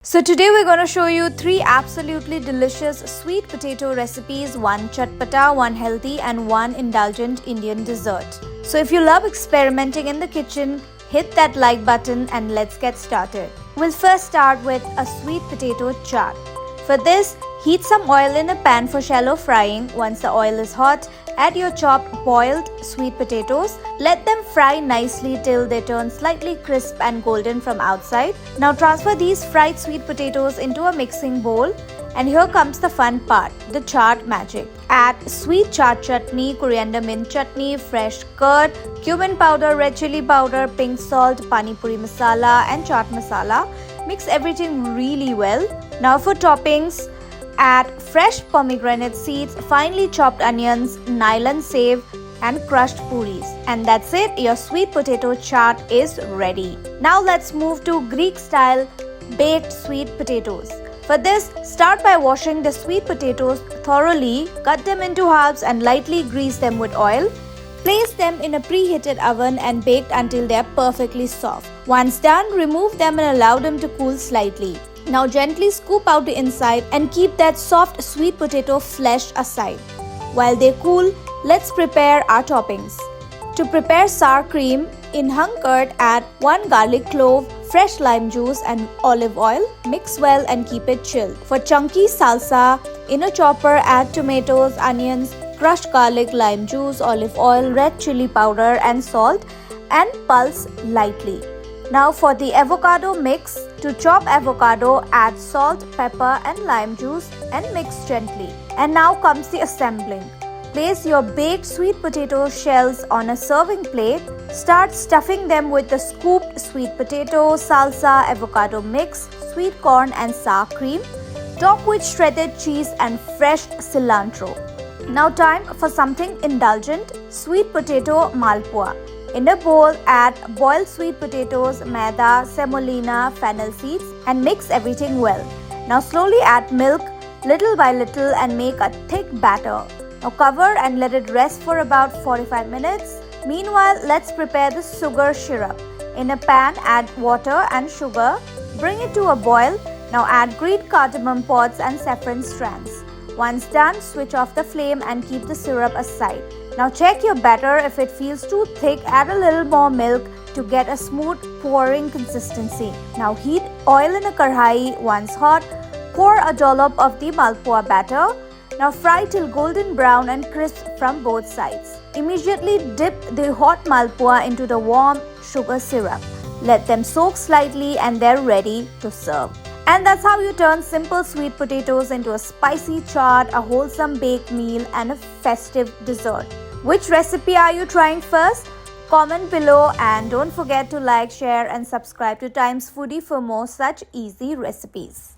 So today we're going to show you 3 absolutely delicious sweet potato recipes, one chatpata, one healthy and one indulgent Indian dessert. So if you love experimenting in the kitchen, hit that like button and let's get started. We'll first start with a sweet potato chaat. For this, heat some oil in a pan for shallow frying. Once the oil is hot, add your chopped boiled sweet potatoes. Let them fry nicely till they turn slightly crisp and golden from outside. Now transfer these fried sweet potatoes into a mixing bowl. And here comes the fun part, the chaat magic. Add sweet chaat chutney, coriander mint chutney, fresh curd, cumin powder, red chili powder, pink salt, pani puri masala and chaat masala. Mix everything really well. Now for toppings, add fresh pomegranate seeds, finely chopped onions, nylon save and crushed puris. And that's it, your sweet potato chaat is ready. Now let's move to Greek style baked sweet potatoes. For this, start by washing the sweet potatoes thoroughly, cut them into halves and lightly grease them with oil. Place them in a preheated oven and baked until they are perfectly soft. Once done, remove them and allow them to cool slightly. Now gently scoop out the inside and keep that soft sweet potato flesh aside. While they cool, let's prepare our toppings. To prepare sour cream, in hung curd add 1 garlic clove, fresh lime juice and olive oil. Mix well and keep it chilled. For chunky salsa, in a chopper add tomatoes, onions, crushed garlic, lime juice, olive oil, red chili powder and salt and pulse lightly. Now for the avocado mix, to chop avocado, add salt, pepper and lime juice and mix gently. And now comes the assembling. Place your baked sweet potato shells on a serving plate. Start stuffing them with the scooped sweet potato, salsa, avocado mix, sweet corn and sour cream. Top with shredded cheese and fresh cilantro. Now time for something indulgent, sweet potato malpua. In a bowl, add boiled sweet potatoes, maida, semolina, fennel seeds and mix everything well. Now slowly add milk little by little and make a thick batter. Now cover and let it rest for about 45 minutes. Meanwhile, let's prepare the sugar syrup. In a pan, add water and sugar. Bring it to a boil. Now add green cardamom pods and saffron strands. Once done, switch off the flame and keep the syrup aside. Now check your batter. If it feels too thick, add a little more milk to get a smooth pouring consistency. Now heat oil in a karhai. Once hot, pour a dollop of the malpua batter. Now fry till golden brown and crisp from both sides. Immediately dip the hot malpua into the warm sugar syrup. Let them soak slightly and they're ready to serve. And that's how you turn simple sweet potatoes into a spicy chaat, a wholesome baked meal and a festive dessert. Which recipe are you trying first? Comment below and don't forget to like, share and subscribe to Times Foodie for more such easy recipes.